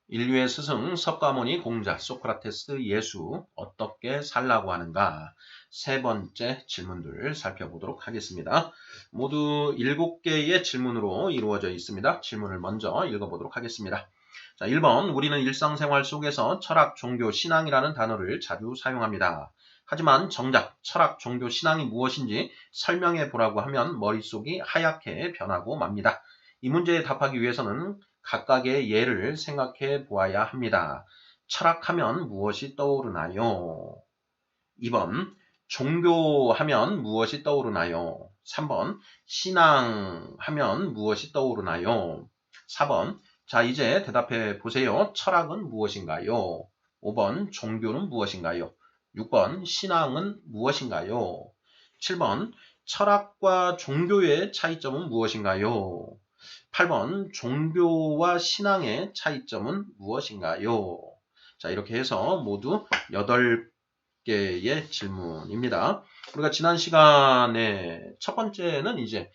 인류의 스승 석가모니 공자 소크라테스 예수 어떻게 살라고 하는가 세 번째 질문들 살펴보도록 하겠습니다. 모두 7개의 질문으로 이루어져 있습니다. 질문을 먼저 읽어보도록 하겠습니다. 자, 1번 우리는 일상생활 속에서 철학, 종교, 신앙이라는 단어를 자주 사용합니다. 하지만 정작 철학, 종교, 신앙이 무엇인지 설명해 보라고 하면 머릿속이 하얗게 변하고 맙니다. 이 문제에 답하기 위해서는 각각의 예를 생각해 보아야 합니다. 철학하면 무엇이 떠오르나요? 2번 종교하면 무엇이 떠오르나요? 3번 신앙하면 무엇이 떠오르나요? 4번 자 이제 대답해 보세요. 철학은 무엇인가요? 5번 종교는 무엇인가요? 6번 신앙은 무엇인가요? 7번 철학과 종교의 차이점은 무엇인가요? 8번 종교와 신앙의 차이점은 무엇인가요? 자 이렇게 해서 모두 8개의 질문입니다. 우리가 지난 시간에 첫 번째는 이제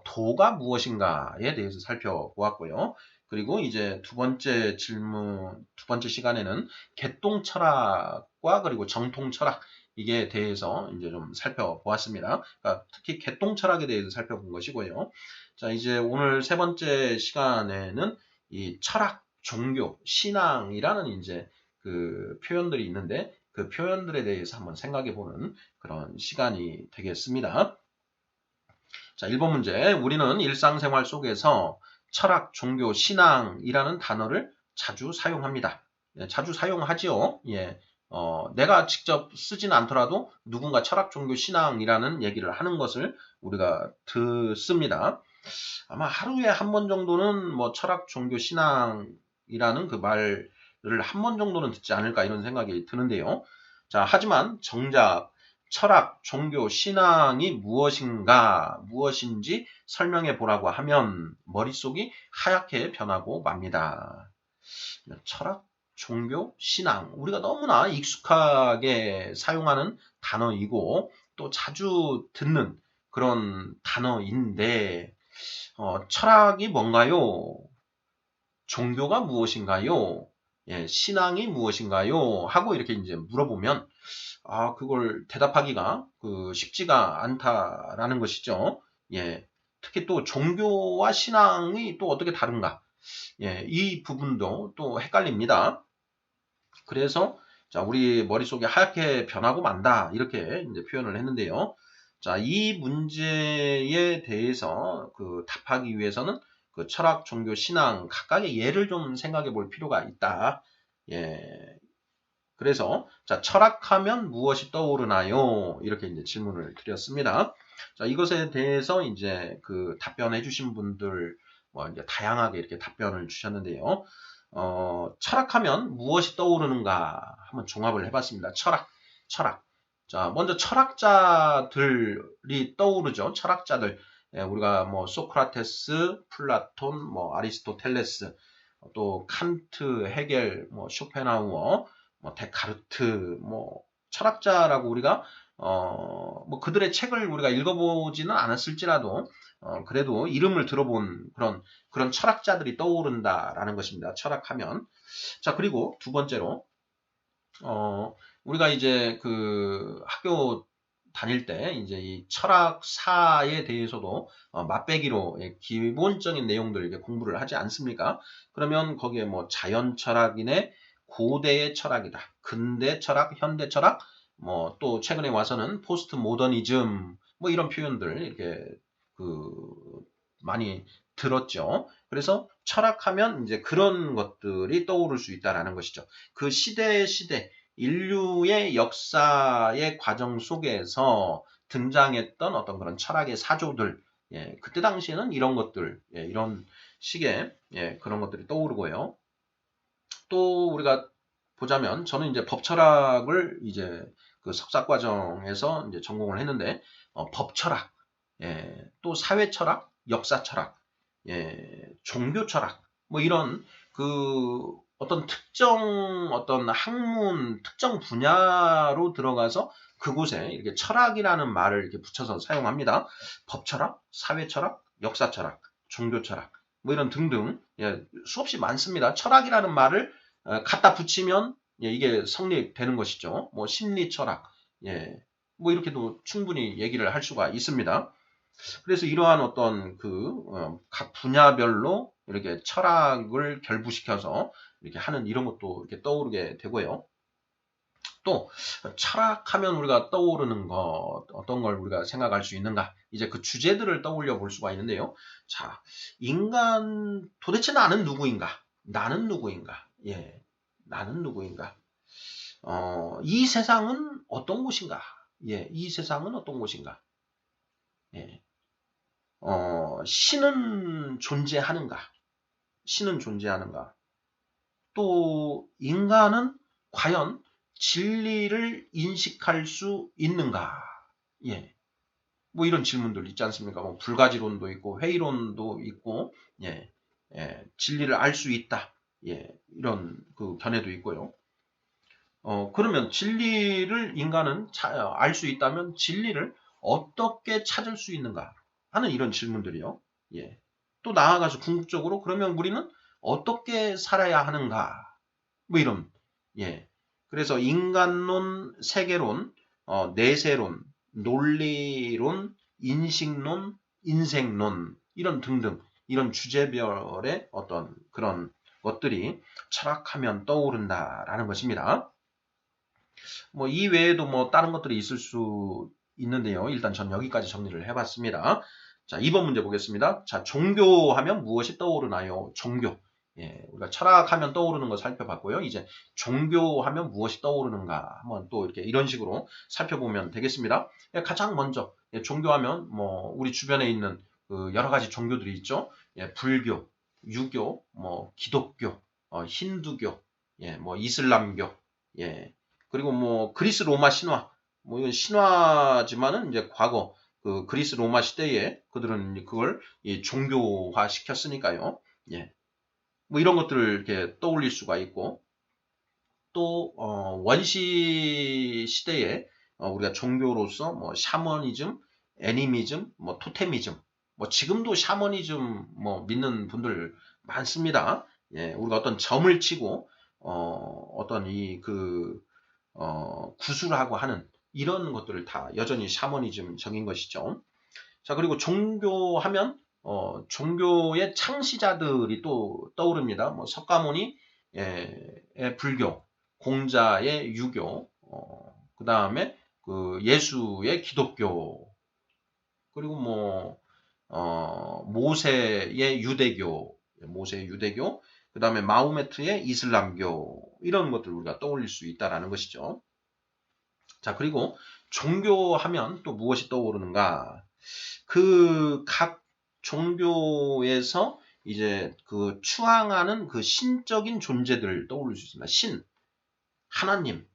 도가 무엇인가에 대해서 살펴보았고요. 그리고 이제 두 번째 시간에는 개똥 철학과 그리고 정통 철학 이게 대해서 이제 좀 살펴보았습니다. 그러니까 특히 개똥 철학에 대해서 살펴본 것이고요. 자, 이제 오늘 세 번째 시간에는 이 철학, 종교, 신앙이라는 이제 그 표현들이 있는데 그 표현들에 대해서 한번 생각해 보는 그런 시간이 되겠습니다. 자, 1번 문제. 우리는 일상생활 속에서 철학, 종교, 신앙이라는 단어를 자주 사용합니다. 예, 자주 사용하지요. 예. 내가 직접 쓰진 않더라도 누군가 철학, 종교, 신앙이라는 얘기를 하는 것을 우리가 듣습니다. 아마 하루에 한 번 정도는 뭐 철학, 종교, 신앙이라는 그 말을 한 번 정도는 듣지 않을까 이런 생각이 드는데요. 자, 하지만 정작 철학, 종교, 신앙이 무엇인지 설명해 보라고 하면 머릿속이 하얗게 변하고 맙니다. 철학, 종교, 신앙. 우리가 너무나 익숙하게 사용하는 단어이고 또 자주 듣는 그런 단어인데 철학이 뭔가요? 종교가 무엇인가요? 예, 신앙이 무엇인가요? 하고 이렇게 이제 물어보면 그걸 대답하기가 쉽지가 않다라는 것이죠. 예. 특히 또 종교와 신앙이 또 어떻게 다른가? 예, 이 부분도 또 헷갈립니다. 그래서 자, 우리 머릿속에 하얗게 변하고 만다. 이렇게 이제 표현을 했는데요. 자, 이 문제에 대해서 답하기 위해서는 철학, 종교, 신앙 각각의 예를 좀 생각해 볼 필요가 있다. 예. 그래서 자, 철학하면 무엇이 떠오르나요? 이렇게 이제 질문을 드렸습니다. 자, 이것에 대해서 이제 답변해 주신 분들 뭐 이제 다양하게 이렇게 답변을 주셨는데요. 철학하면 무엇이 떠오르는가 한번 종합을 해봤습니다. 철학. 자, 먼저 철학자들이 떠오르죠. 철학자들. 예, 우리가 뭐 소크라테스, 플라톤, 뭐 아리스토텔레스, 또 칸트, 헤겔, 뭐 쇼펜하우어, 뭐 데카르트, 뭐 철학자라고 우리가 뭐 그들의 책을 우리가 읽어보지는 않았을지라도 그래도 이름을 들어본 그런 철학자들이 떠오른다라는 것입니다. 철학하면. 자, 그리고 두 번째로, 우리가 이제 학교 다닐 때 이제 이 철학사에 대해서도 맛배기로 기본적인 내용들 이렇게 공부를 하지 않습니까? 그러면 거기에 뭐 자연 철학이네, 고대의 철학이다, 근대 철학, 현대 철학, 뭐 또 최근에 와서는 포스트 모더니즘 뭐 이런 표현들 이렇게 많이 들었죠. 그래서 철학하면 이제 그런 것들이 떠오를 수 있다라는 것이죠. 그 시대 인류의 역사의 과정 속에서 등장했던 어떤 그런 철학의 사조들, 예, 그때 당시에는 이런 것들, 예, 이런 식의 예, 그런 것들이 떠오르고요. 또 우리가 보자면 저는 이제 법철학을 이제 석사 과정에서 이제 전공을 했는데 법철학, 예, 또 사회철학, 역사철학, 예, 종교철학, 뭐 이런 어떤 특정 어떤 학문, 특정 분야로 들어가서 그곳에 이렇게 철학이라는 말을 이렇게 붙여서 사용합니다. 법철학, 사회철학, 역사철학, 종교철학. 뭐 이런 등등 예, 수없이 많습니다. 철학이라는 말을 갖다 붙이면 예, 이게 성립되는 것이죠. 뭐 심리 철학, 예, 뭐 이렇게도 충분히 얘기를 할 수가 있습니다. 그래서 이러한 어떤 각 분야별로 이렇게 철학을 결부시켜서 이렇게 하는 이런 것도 이렇게 떠오르게 되고요. 또 철학하면 우리가 떠오르는 것 어떤 걸 우리가 생각할 수 있는가? 이제 그 주제들을 떠올려 볼 수가 있는데요. 자, 인간 도대체 나는 누구인가? 나는 누구인가? 예, 나는 누구인가? 이 세상은 어떤 곳인가? 예, 이 세상은 어떤 곳인가? 예, 신은 존재하는가? 신은 존재하는가? 또 인간은 과연 진리를 인식할 수 있는가? 예. 뭐 이런 질문들 있지 않습니까? 뭐 불가지론도 있고 회의론도 있고 예. 진리를 알 수 있다. 예. 이런 그 견해도 있고요. 그러면 진리를 인간은 알 수 있다면 진리를 어떻게 찾을 수 있는가 하는 이런 질문들이요. 예. 또 나아가서 궁극적으로 그러면 우리는 어떻게 살아야 하는가? 뭐 이런. 예. 그래서 인간론, 세계론, 내세론, 논리론, 인식론, 인생론 이런 등등 이런 주제별의 어떤 그런 것들이 철학하면 떠오른다라는 것입니다. 뭐 이 외에도 뭐 다른 것들이 있을 수 있는데요. 일단 전 여기까지 정리를 해봤습니다. 자, 2번 문제 보겠습니다. 자, 종교하면 무엇이 떠오르나요? 종교. 예, 우리가 철학하면 떠오르는 거 살펴봤고요. 이제 종교하면 무엇이 떠오르는가 한번 또 이렇게 이런 식으로 살펴보면 되겠습니다. 예, 가장 먼저 예, 종교하면 뭐 우리 주변에 있는 그 여러 가지 종교들이 있죠. 예, 불교, 유교, 뭐 기독교, 힌두교, 예, 뭐 이슬람교, 예, 그리고 뭐 그리스 로마 신화, 뭐 이건 신화지만은 이제 과거 그 그리스 로마 시대에 그들은 그걸 종교화 시켰으니까요. 예. 뭐 이런 것들을 이렇게 떠올릴 수가 있고 또 원시 시대에 우리가 종교로서 뭐 샤머니즘, 애니미즘, 뭐 토테미즘, 뭐 지금도 샤머니즘 뭐 믿는 분들 많습니다. 예, 우리가 어떤 점을 치고 어떤 구술하고 하는 이런 것들을 다 여전히 샤머니즘적인 것이죠. 자, 그리고 종교하면 종교의 창시자들이 또 떠오릅니다. 뭐 석가모니, 불교, 공자의 유교, 그 다음에 그 예수의 기독교, 그리고 뭐 모세의 유대교, 그 다음에 마호메트의 이슬람교 이런 것들 우리가 떠올릴 수 있다라는 것이죠. 자, 그리고 종교하면 또 무엇이 떠오르는가? 그 각 종교에서 이제 그 추앙하는 그 신적인 존재들 떠올릴 수 있습니다. 신, 하나님,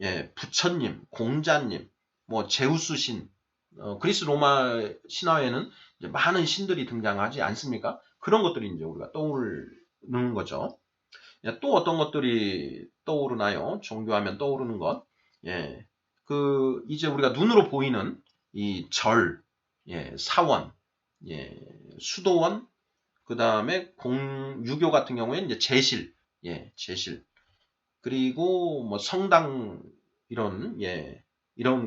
예, 부처님, 공자님, 뭐 제우스 신, 그리스 로마 신화에는 이제 많은 신들이 등장하지 않습니까? 그런 것들이 이제 우리가 떠오르는 거죠. 예, 또 어떤 것들이 떠오르나요? 종교하면 떠오르는 것. 예, 이제 우리가 눈으로 보이는 이 절, 예, 사원, 예, 수도원, 그 다음에 유교 같은 경우에는 이제 제실, 예, 제실. 그리고 뭐 성당 이런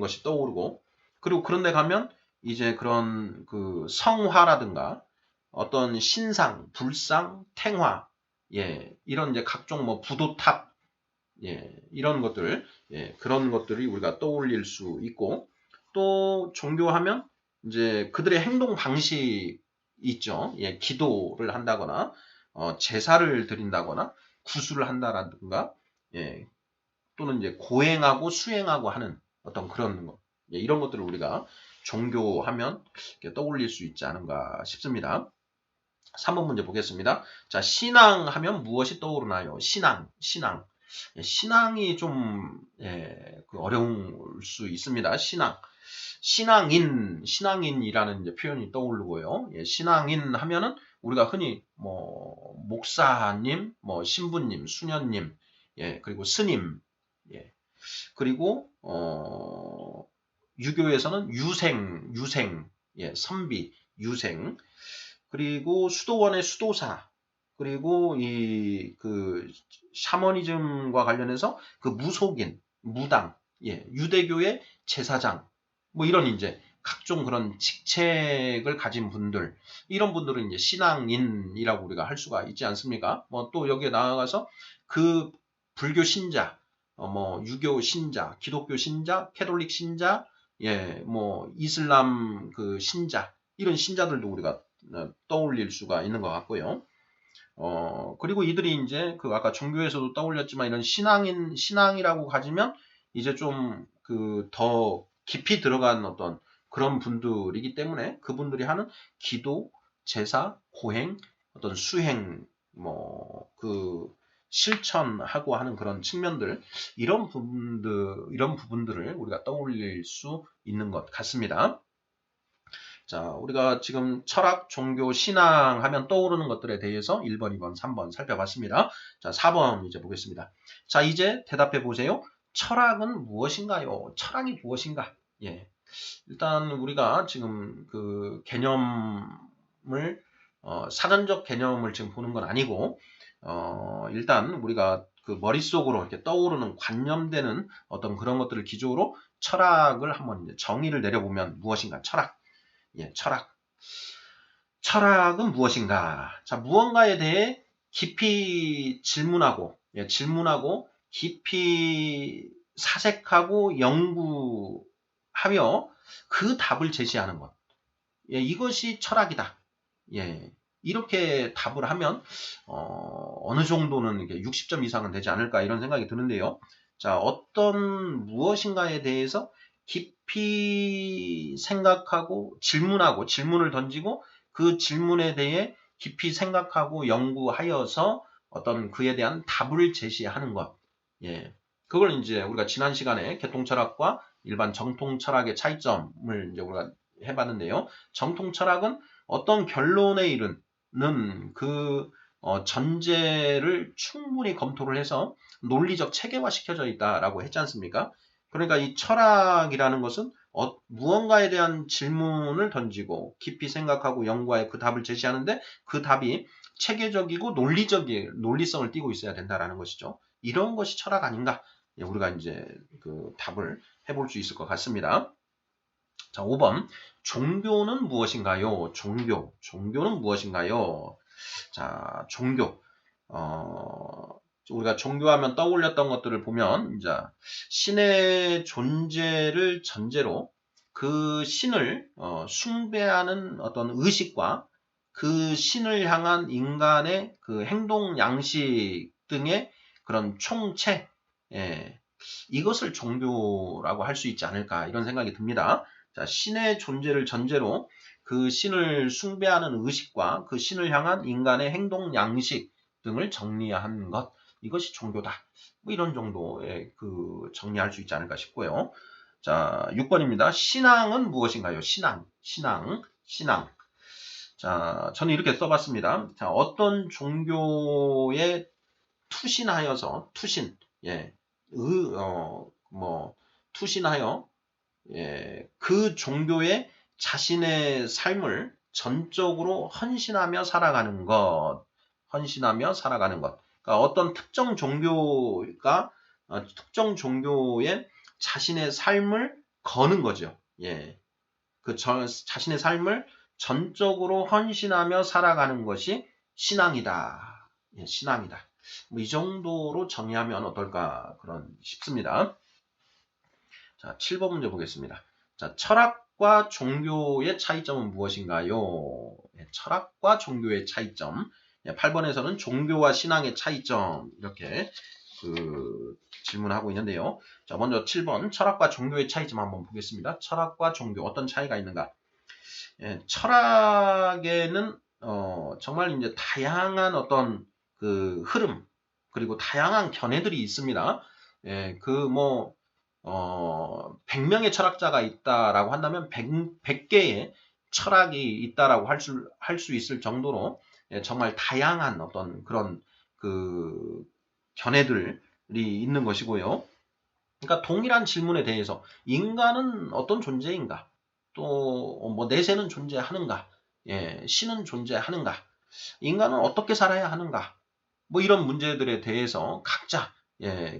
것이 떠오르고 그리고 그런 데 가면 이제 그런 그 성화라든가 어떤 신상, 불상, 탱화 예, 이런 이제 각종 뭐 부도탑 예, 이런 것들 예, 그런 것들이 우리가 떠올릴 수 있고 또 종교하면 이제 그들의 행동 방식이 있죠. 예, 기도를 한다거나 제사를 드린다거나 구술을 한다라든가 예, 또는 이제 고행하고 수행하고 하는 어떤 그런 것 예, 이런 것들을 우리가 종교하면 떠올릴 수 있지 않은가 싶습니다. 3번 문제 보겠습니다. 자, 신앙하면 무엇이 떠오르나요? 신앙. 예, 신앙이 좀 어려울 수 있습니다. 신앙인이라는 이제 표현이 떠오르고요. 예, 신앙인 하면은 우리가 흔히 뭐 목사님, 뭐 신부님, 수녀님, 예, 그리고 스님, 예, 그리고 유교에서는 유생, 예, 선비, 유생, 그리고 수도원의 수도사, 그리고 이 그 샤머니즘과 관련해서 그 무속인, 무당, 예, 유대교의 제사장, 뭐 이런 이제 각종 그런 직책을 가진 분들, 이런 분들은 이제 신앙인이라고 우리가 할 수가 있지 않습니까? 뭐 또 여기에 나아가서 그 불교 신자, 뭐 유교 신자, 기독교 신자, 캐톨릭 신자, 예, 뭐 이슬람 그 신자, 이런 신자들도 우리가 떠올릴 수가 있는 것 같고요. 그리고 이들이 이제 그 아까 종교에서도 떠올렸지만 이런 신앙이라고 가지면 이제 좀 그 더 깊이 들어간 어떤 그런 분들이기 때문에 그분들이 하는 기도, 제사, 고행, 어떤 수행, 뭐 그 실천하고 하는 그런 측면들, 이런 부분들을 우리가 떠올릴 수 있는 것 같습니다. 자, 우리가 지금 철학, 종교, 신앙 하면 떠오르는 것들에 대해서 1번, 2번, 3번 살펴봤습니다. 자, 4번 이제 보겠습니다. 자, 이제 대답해 보세요. 철학은 무엇인가요? 철학이 무엇인가? 예. 일단 우리가 지금 그 개념을 사전적 개념을 지금 보는 건 아니고 일단 우리가 그 머릿속으로 이렇게 떠오르는 관념되는 어떤 그런 것들을 기조로 철학을 한번 이제 정의를 내려보면 무엇인가? 철학. 예, 철학. 철학은 무엇인가? 자, 무언가에 대해 깊이 질문하고, 예, 질문하고 깊이 사색하고 연구하며 그 답을 제시하는 것. 예, 이것이 철학이다. 예, 이렇게 답을 하면 어느 정도는 이게 60점 이상은 되지 않을까 이런 생각이 드는데요. 자, 어떤 무엇인가에 대해서 깊이 생각하고 질문을 던지고 그 질문에 대해 깊이 생각하고 연구하여서 어떤 그에 대한 답을 제시하는 것. 예. 그걸 이제 우리가 지난 시간에 개통철학과 일반 정통철학의 차이점을 이제 우리가 해봤는데요. 정통철학은 어떤 결론에 이르는 그 전제를 충분히 검토를 해서 논리적 체계화시켜져 있다라고 했지 않습니까? 그러니까 이 철학이라는 것은 무언가에 대한 질문을 던지고 깊이 생각하고 연구하여 그 답을 제시하는데 그 답이 체계적이고 논리성을 띠고 있어야 된다라는 것이죠. 이런 것이 철학 아닌가? 예, 우리가 이제 그 답을 해볼 수 있을 것 같습니다. 자, 5번. 종교는 무엇인가요? 종교는 무엇인가요? 자, 종교. 우리가 종교하면 떠올렸던 것들을 보면, 이제, 신의 존재를 전제로 그 신을 숭배하는 어떤 의식과 그 신을 향한 인간의 그 행동 양식 등의 그런 총체, 예, 이것을 종교라고 할 수 있지 않을까, 이런 생각이 듭니다. 자, 신의 존재를 전제로 그 신을 숭배하는 의식과 그 신을 향한 인간의 행동 양식 등을 정리한 것, 이것이 종교다. 뭐 이런 정도의 그 정리할 수 있지 않을까 싶고요. 자, 6번입니다. 신앙은 무엇인가요? 신앙. 자, 저는 이렇게 써봤습니다. 자, 어떤 종교에 예, 투신하여, 예, 그 종교에 자신의 삶을 전적으로 헌신하며 살아가는 것. 그러니까 어떤 특정 종교에 자신의 삶을 거는 거죠. 예. 자신의 삶을 전적으로 헌신하며 살아가는 것이 신앙이다. 예, 신앙이다. 뭐 이 정도로 정의하면 어떨까 싶습니다. 자, 7번 문제 보겠습니다. 자, 철학과 종교의 차이점은 무엇인가요? 예, 철학과 종교의 차이점. 예, 8번에서는 종교와 신앙의 차이점 이렇게 질문하고 있는데요. 자, 먼저 7번 철학과 종교의 차이점 한번 보겠습니다. 철학과 종교 어떤 차이가 있는가? 예, 철학에는 정말 이제 다양한 어떤 그 흐름 그리고 다양한 견해들이 있습니다. 예, 100명의 철학자가 있다라고 한다면 100개의 철학이 있다라고 할 수 있을 정도로 예, 정말 다양한 어떤 그런 그 견해들이 있는 것이고요. 그러니까 동일한 질문에 대해서 인간은 어떤 존재인가? 또 뭐 내세는 존재하는가? 예, 신은 존재하는가? 인간은 어떻게 살아야 하는가? 뭐 이런 문제들에 대해서 각자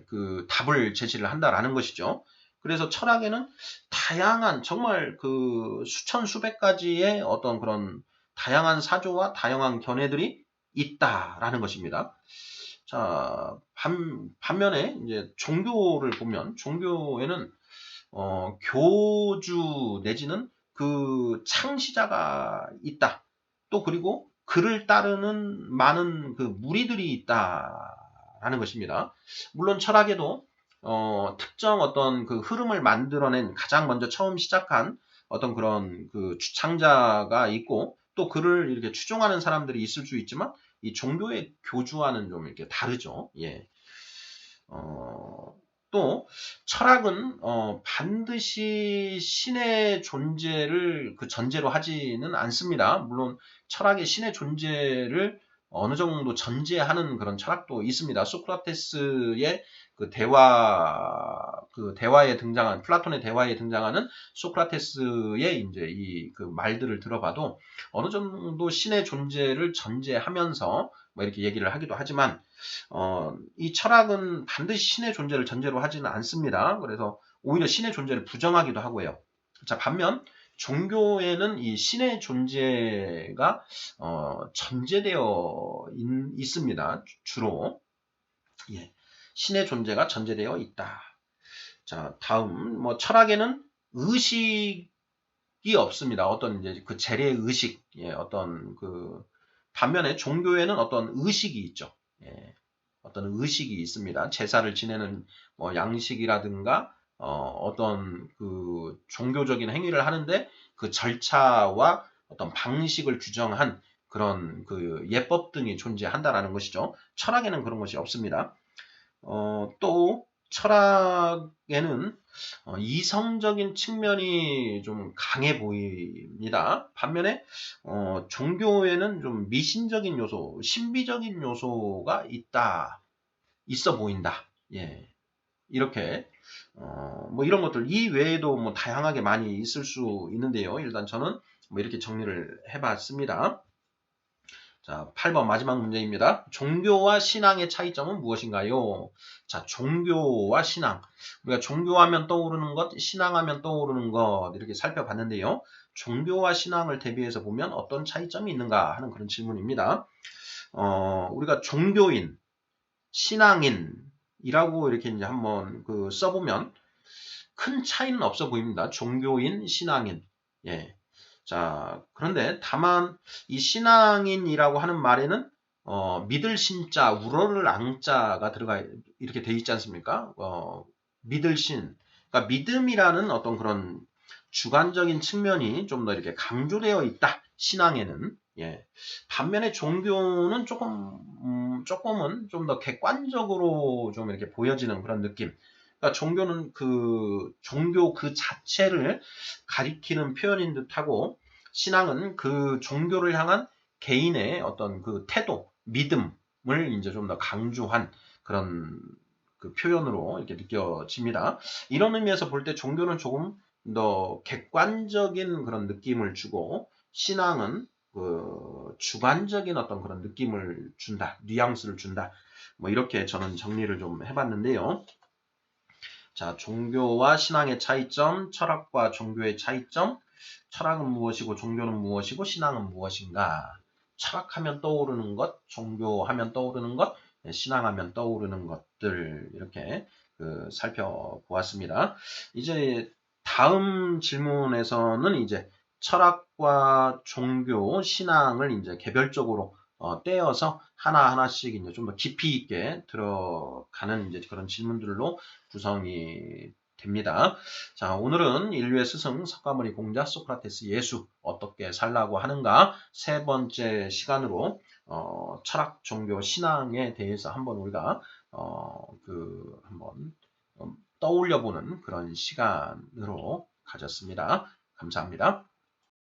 그 답을 제시를 한다라는 것이죠. 그래서 철학에는 다양한 정말 그 수천 수백 가지의 어떤 그런 다양한 사조와 다양한 견해들이 있다라는 것입니다. 자, 반면에 이제 종교를 보면 종교에는 교주 내지는 그 창시자가 있다. 또 그리고 그를 따르는 많은 그 무리들이 있다라는 것입니다. 물론 철학에도 특정 어떤 그 흐름을 만들어낸 가장 먼저 처음 시작한 어떤 그런 그 주창자가 있고 또 그를 이렇게 추종하는 사람들이 있을 수 있지만 이 종교의 교주와는 좀 이렇게 다르죠. 예. 또 철학은 반드시 신의 존재를 그 전제로 하지는 않습니다. 물론 철학의 신의 존재를 어느 정도 전제하는 그런 철학도 있습니다. 소크라테스의 그 대화에 등장한 플라톤의 대화에 등장하는 소크라테스의 이제 이 그 말들을 들어봐도 어느 정도 신의 존재를 전제하면서 뭐 이렇게 얘기를 하기도 하지만 이 철학은 반드시 신의 존재를 전제로 하지는 않습니다. 그래서 오히려 신의 존재를 부정하기도 하고요. 자, 반면 종교에는 이 신의 존재가 전제되어 있습니다. 주로 예, 신의 존재가 전제되어 있다. 자, 다음 뭐 철학에는 의식이 없습니다. 어떤 이제 그 재래 의식, 어떤 그 반면에 종교에는 어떤 의식이 있죠. 예. 어떤 의식이 있습니다. 제사를 지내는 뭐 양식이라든가 어떤 그 종교적인 행위를 하는데 그 절차와 어떤 방식을 규정한 그런 그 예법 등이 존재한다라는 것이죠. 철학에는 그런 것이 없습니다. 또 철학에는 이성적인 측면이 좀 강해 보입니다. 반면에 종교에는 좀 미신적인 요소, 신비적인 요소가 있어 보인다. 예, 이렇게 뭐 이런 것들 이 외에도 뭐 다양하게 많이 있을 수 있는데요. 일단 저는 뭐 이렇게 정리를 해봤습니다. 자, 8번 마지막 문제입니다. 종교와 신앙의 차이점은 무엇인가요? 자, 종교와 신앙. 우리가 종교하면 떠오르는 것, 신앙하면 떠오르는 것 이렇게 살펴봤는데요. 종교와 신앙을 대비해서 보면 어떤 차이점이 있는가 하는 그런 질문입니다. 우리가 종교인, 신앙인이라고 이렇게 이제 한번 그 써보면 큰 차이는 없어 보입니다. 종교인, 신앙인. 예. 자, 그런데 다만 이 신앙인이라고 하는 말에는 믿을 신자, 우러를 앙자가 들어가 이렇게 돼 있지 않습니까? 믿을 신. 그러니까 믿음이라는 어떤 그런 주관적인 측면이 좀 더 이렇게 강조되어 있다. 신앙에는. 예. 반면에 종교는 조금은 좀 더 객관적으로 좀 이렇게 보여지는 그런 느낌. 그러니까 종교는 그 종교 그 자체를 가리키는 표현인 듯하고 신앙은 그 종교를 향한 개인의 어떤 그 태도, 믿음을 이제 좀 더 강조한 그런 그 표현으로 이렇게 느껴집니다. 이런 의미에서 볼 때 종교는 조금 더 객관적인 그런 느낌을 주고 신앙은 그 주관적인 어떤 그런 느낌을 준다, 뉘앙스를 준다. 뭐 이렇게 저는 정리를 좀 해봤는데요. 자, 종교와 신앙의 차이점, 철학과 종교의 차이점, 철학은 무엇이고 종교는 무엇이고 신앙은 무엇인가? 철학하면 떠오르는 것, 종교하면 떠오르는 것, 신앙하면 떠오르는 것들 이렇게 살펴보았습니다. 이제 다음 질문에서는 이제 철학과 종교, 신앙을 이제 개별적으로 떼어서 하나하나씩 이제 좀 더 깊이 있게 들어가는 이제 그런 질문들로 구성이 됩니다. 자, 오늘은 인류의 스승 석가모니 공자 소크라테스 예수 어떻게 살라고 하는가 세 번째 시간으로 철학, 종교, 신앙에 대해서 한번 우리가 한번 떠올려보는 그런 시간으로 가졌습니다. 감사합니다.